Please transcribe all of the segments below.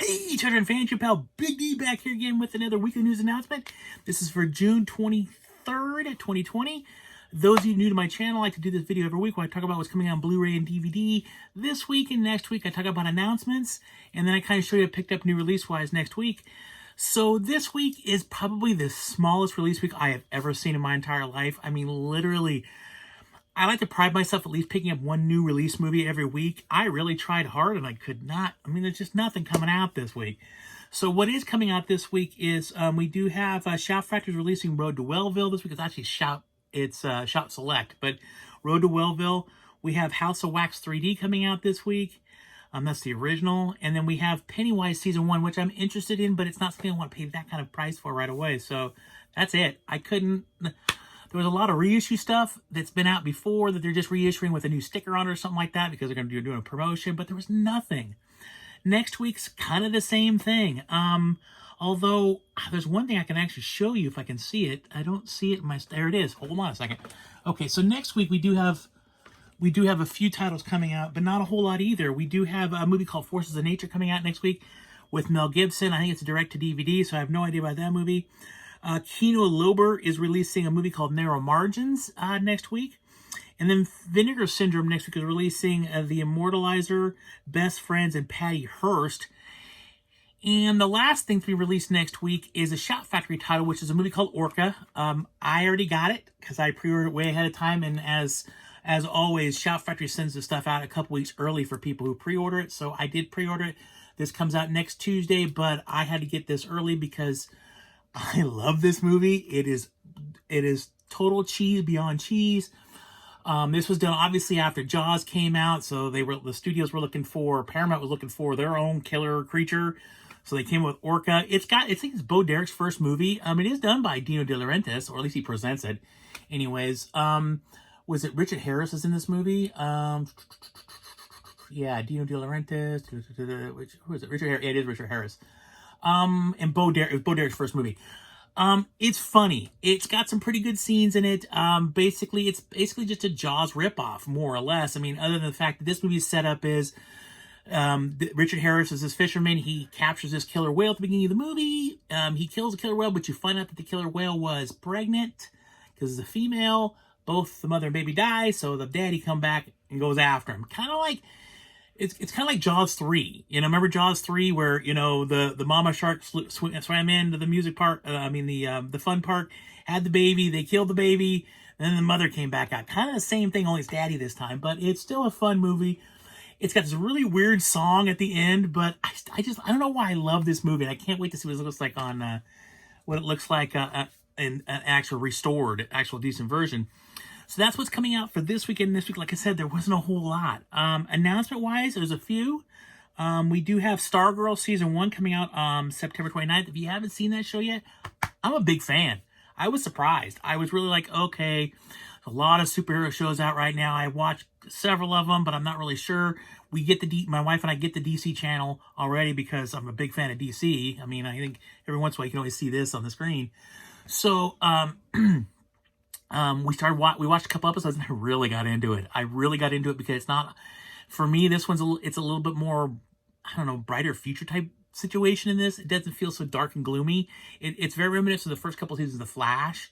Hey, children, fans, your pal Big D back here again with another weekly news announcement. This is for June 23rd, 2020. Those of you new to my channel, I like to do this video every week where I talk about what's coming out on Blu-ray and DVD. This week and next week, I talk about announcements, and then I kind of show you what I picked up new release-wise next week. So this week is probably the smallest release week I have ever seen in my entire life. I mean, literally, I like to pride myself at least picking up one new release movie every week. I really tried hard and I could not. I mean, there's just nothing coming out this week. So what is coming out this week is we do have Shout Factory's releasing Road to Wellville this week. It's actually Shout Select, but Road to Wellville. We have House of Wax 3D coming out this week. That's the original. And then we have Pennywise Season 1, which I'm interested in, but it's not something I want to pay that kind of price for right away. So that's it. I couldn't... There was a lot of reissue stuff that's been out before that they're just reissuing with a new sticker on it or something like that because they're going to be doing a promotion, but there was nothing. Next week's kind of the same thing. Although there's one thing I can actually show you if I can see it. I don't see it in my... There it is. Hold on a second. Okay, so next week we do have a few titles coming out, but not a whole lot either. We do have a movie called Forces of Nature coming out next week with Mel Gibson. I think it's a direct-to-DVD, so I have no idea about that movie. Kino Lorber is releasing a movie called Narrow Margins next week. And then Vinegar Syndrome next week is releasing The Immortalizer, Best Friends, and Patty Hearst. And the last thing to be released next week is a Shout Factory title, which is a movie called Orca. I already got it because I pre-ordered it way ahead of time. And as always, Shout Factory sends the stuff out a couple weeks early for people who pre-order it. So I did pre-order it. This comes out next Tuesday, but I had to get this early because I love this movie. It is total cheese beyond cheese. This was done obviously after Jaws came out, so the studios were looking for, Paramount was looking for their own killer creature, so they came with Orca. I think it's Bo Derek's first movie. It is done by Dino De Laurentiis, or at least he presents it. Anyways, was it Richard Harris is in this movie? Yeah, Dino De Laurentiis. Who is it? Richard Harris. Yeah, it is Richard Harris. And it was Bo Derek's first movie. It's funny. It's got some pretty good scenes in it. It's basically just a Jaws ripoff, more or less. I mean, other than the fact that this movie's setup is, Richard Harris is this fisherman. He captures this killer whale at the beginning of the movie. He kills the killer whale, but you find out that the killer whale was pregnant because it's a female. Both the mother and baby die, so the daddy come back and goes after him. Kind of like, it's kind of like Jaws 3. You know, remember Jaws 3 where, you know, the mama shark swam into the music park, the fun park, had the baby, they killed the baby, and then the mother came back out. Kind of the same thing, only it's daddy this time, but it's still a fun movie. It's got this really weird song at the end, but I don't know why I love this movie. And I can't wait to see what it looks like on, an actual restored, actual decent version. So that's what's coming out for this weekend. This week, like I said, there wasn't a whole lot. Announcement-wise, there's a few. We do have Stargirl Season 1 coming out September 29th. If you haven't seen that show yet, I'm a big fan. I was surprised. I was really like, okay, a lot of superhero shows out right now. I watched several of them, but I'm not really sure. My wife and I get the DC channel already because I'm a big fan of DC. I mean, I think every once in a while you can always see this on the screen. So, we watched a couple episodes and I really got into it. I really got into it because it's not, for me, this one's it's a little bit more, I don't know, brighter future type situation in this. It doesn't feel so dark and gloomy. It's very reminiscent of the first couple seasons of The Flash.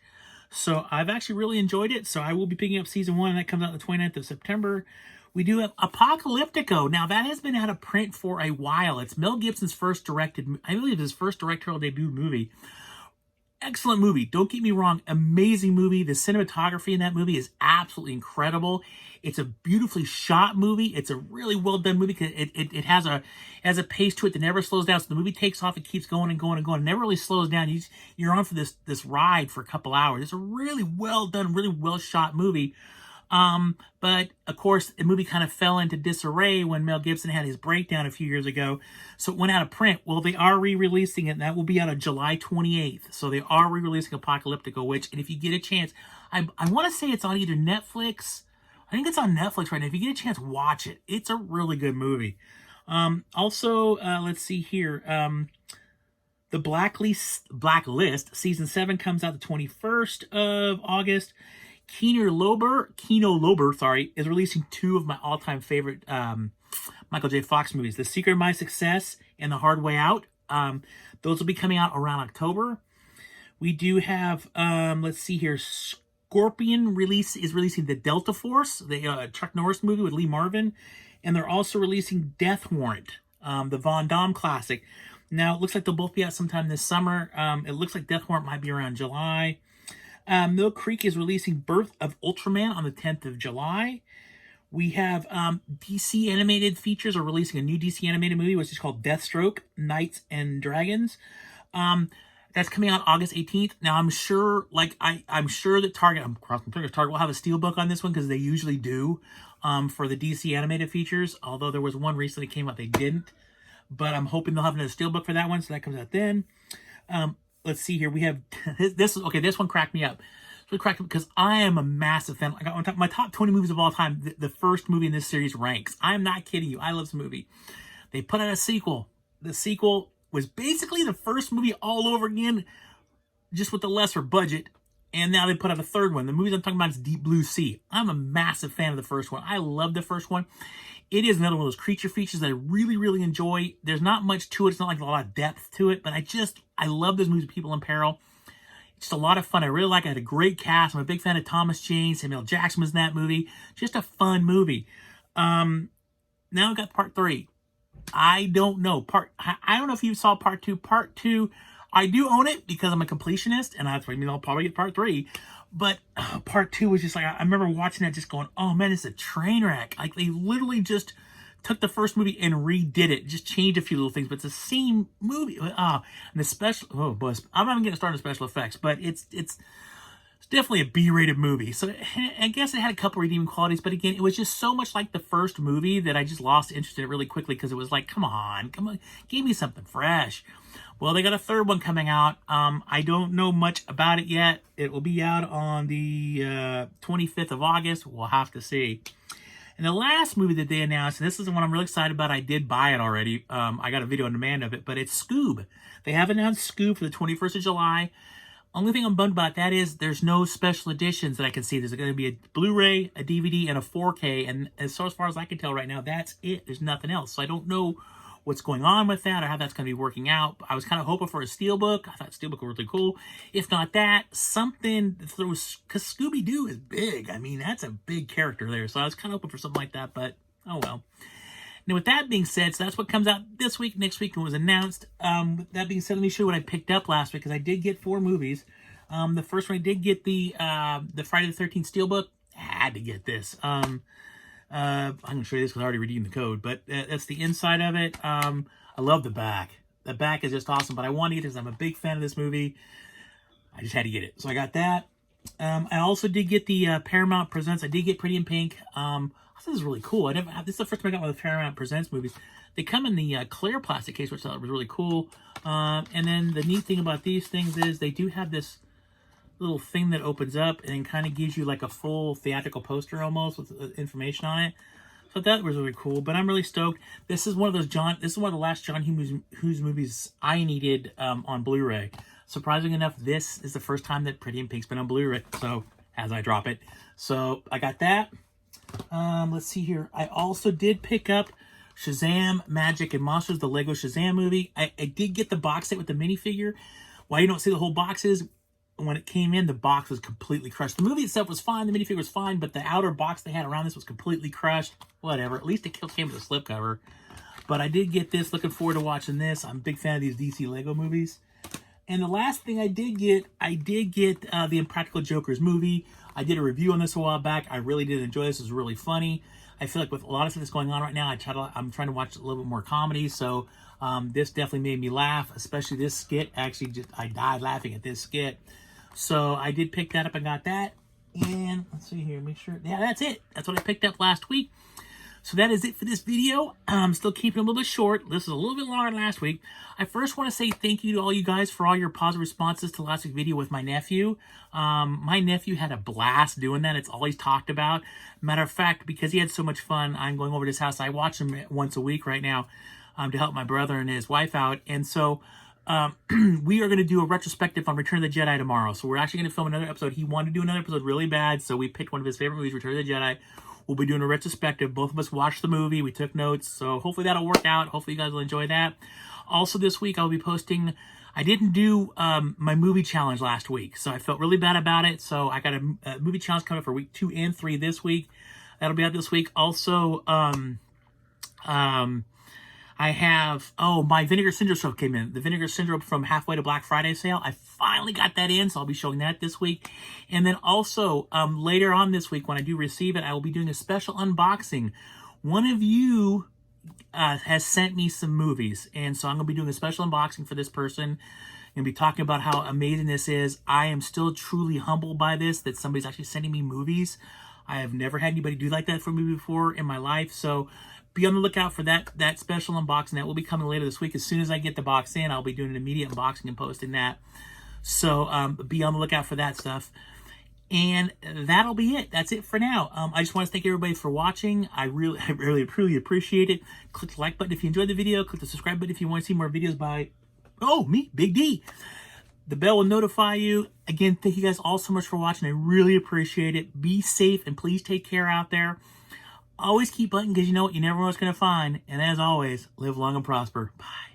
So I've actually really enjoyed it. So I will be picking up Season 1 and that comes out the 29th of September. We do have Apocalyptico. Now that has been out of print for a while. It's Mel Gibson's first I believe his first directorial debut movie. Excellent movie. Don't get me wrong. Amazing movie. The cinematography in that movie is absolutely incredible. It's a beautifully shot movie. It's a really well done movie because it has a pace to it that never slows down. So the movie takes off. It keeps going and going and going. It never really slows down. You're on for this ride for a couple hours. It's a really well done, really well shot movie. But of course the movie kind of fell into disarray when Mel Gibson had his breakdown a few years ago. So it went out of print. Well, they are re-releasing it and that will be out on July 28th. So they are re-releasing Apocalyptico, and if you get a chance, I want to say it's on either Netflix. I think it's on Netflix right now. If you get a chance, watch it. It's a really good movie. Also, let's see here. The Blacklist Season 7 comes out the 21st of August. Kino Lorber, is releasing two of my all-time favorite Michael J. Fox movies. The Secret of My Success and The Hard Way Out. Those will be coming out around October. We do have, let's see here, Scorpion is releasing The Delta Force, the Chuck Norris movie with Lee Marvin. And they're also releasing Death Warrant, the Von Damme classic. Now, it looks like they'll both be out sometime this summer. It looks like Death Warrant might be around July. Mill Creek is releasing Birth of Ultraman on the 10th of July. We have DC Animated Features are releasing a new DC Animated movie, which is called Deathstroke, Knights and Dragons. That's coming out August 18th. Now, I'm sure, I'm sure that Target will have a steelbook on this one because they usually do for the DC Animated Features. Although there was one recently came out, they didn't. But I'm hoping they'll have another steelbook for that one, so that comes out then. Let's see here. We have this one cracked me up. It's really cracked me because I am a massive fan. I got my top 20 movies of all time. The first movie in this series ranks. I'm not kidding you. I love this movie. They put out a sequel. The sequel was basically the first movie all over again, just with a lesser budget. And now they put out a third one. The movie I'm talking about is Deep Blue Sea. I'm a massive fan of the first one. I love the first one. It is another one of those creature features that I really, really enjoy. There's not much to it. It's not like a lot of depth to it, but I love those movies, People in Peril. It's just a lot of fun. I really like it. I had a great cast. I'm a big fan of Thomas Jane. Samuel Jackson was in that movie. Just a fun movie. Now I've got part 3. I don't know. I don't know if you saw part 2. Part 2, I do own it because I'm a completionist, and that's what I mean. I'll probably get part 3. But part 2 was just like, I remember watching that just going, oh man, it's a train wreck. Like they literally just took the first movie and redid it. Just changed a few little things, but it's the same movie. And the special, oh boy, I'm not even getting started on special effects, but it's definitely a B-rated movie. So I guess it had a couple redeeming qualities, but again, it was just so much like the first movie that I just lost interest in it really quickly because it was like, come on, give me something fresh. Well, they got a third one coming out. I don't know much about it yet. It will be out on the 25th of August. We'll have to see. And the last movie that they announced, and this is the one I'm really excited about. I did buy it already. I got a video on demand of it, but it's Scoob. They have announced Scoob for the 21st of July. Only thing I'm bummed about that is there's no special editions that I can see. There's going to be a Blu-ray, a DVD, and a 4K. And as far as I can tell right now, that's it. There's nothing else. So I don't know what's going on with that or how that's going to be working out. I was kind of hoping for a steelbook. I thought steelbook was really cool. If not that, something, because Scooby-Doo is big. I mean, that's a big character there. So I was kind of hoping for something like that, but oh well. Now, with that being said, so that's what comes out this week, next week, and was announced. That being said, let me show you what I picked up last week, because I did get 4 movies. The first one, I did get the Friday the 13th steelbook. I had to get this. I'm going to show you this because I already redeemed the code, but that's the inside of it. I love the back. The back is just awesome, but I wanted it because I'm a big fan of this movie. I just had to get it. So I got that. I also did get the Paramount Presents. I did get Pretty in Pink. I thought this was really cool. This is the first time I got one of the Paramount Presents movies. They come in the clear plastic case, which I thought was really cool. And then the neat thing about these things is they do have this little thing that opens up and kind of gives you like a full theatrical poster almost with information on it. So that was really cool. But I'm really stoked. This is one of those This is one of the last John Hughes movies I needed on Blu-ray. Surprisingly enough, this is the first time that Pretty in Pink's been on Blu-ray. So as I drop it, so I got that. Let's see here. I also did pick up Shazam, Magic, and Monsters, the Lego Shazam movie. I did get the box set with the minifigure. Why you don't see the whole box is when it came in, the box was completely crushed. The movie itself was fine. The minifigure was fine, but the outer box they had around this was completely crushed. Whatever. At least it came with a slipcover. But I did get this. Looking forward to watching this. I'm a big fan of these DC Lego movies. And the last thing I did get the Impractical Jokers movie. I did a review on this a while back. I really did enjoy this. It was really funny. I feel like with a lot of stuff that's going on right now, I'm trying to watch a little bit more comedy. So this definitely made me laugh, especially this skit. Actually, I died laughing at this skit. So I did pick that up and got that. And let's see here, make sure. Yeah, that's it. That's what I picked up last week. So that is it for this video. I'm still keeping it a little bit short. This is a little bit longer than last week. I first want to say thank you to all you guys for all your positive responses to last week's video with my nephew. My nephew had a blast doing that. It's all he's talked about. Matter of fact, because he had so much fun, I'm going over to his house. I watch him once a week right now to help my brother and his wife out. And so we are going to do a retrospective on Return of the Jedi tomorrow. So we're actually going to film another episode. He wanted to do another episode really bad, so we picked one of his favorite movies, Return of the Jedi. we'll be doing a retrospective. Both of us watched the movie. We took notes. So hopefully that'll work out. Hopefully you guys will enjoy that. Also this week, I'll be posting... I didn't do my movie challenge last week, so I felt really bad about it. So I got a movie challenge coming up for week 2 and 3 this week. That'll be out this week. Also, I have, my Vinegar Syndrome stuff came in. The Vinegar Syndrome from Halfway to Black Friday sale. I finally got that in, so I'll be showing that this week. And then also, later on this week, when I do receive it, I will be doing a special unboxing. One of you has sent me some movies, and so I'm going to be doing a special unboxing for this person. I'm going to be talking about how amazing this is. I am still truly humbled by this, that somebody's actually sending me movies. I have never had anybody do like that for me before in my life, so be on the lookout for that special unboxing. That will be coming later this week. As soon as I get the box in, I'll be doing an immediate unboxing and posting that. So be on the lookout for that stuff. And that'll be it. That's it for now. I just want to thank everybody for watching. I really appreciate it. Click the like button if you enjoyed the video. Click the subscribe button if you want to see more videos by, me, Big D. The bell will notify you. Again, thank you guys all so much for watching. I really appreciate it. Be safe and please take care out there. Always keep hunting because you know what? You never know what's going to find. And as always, live long and prosper. Bye.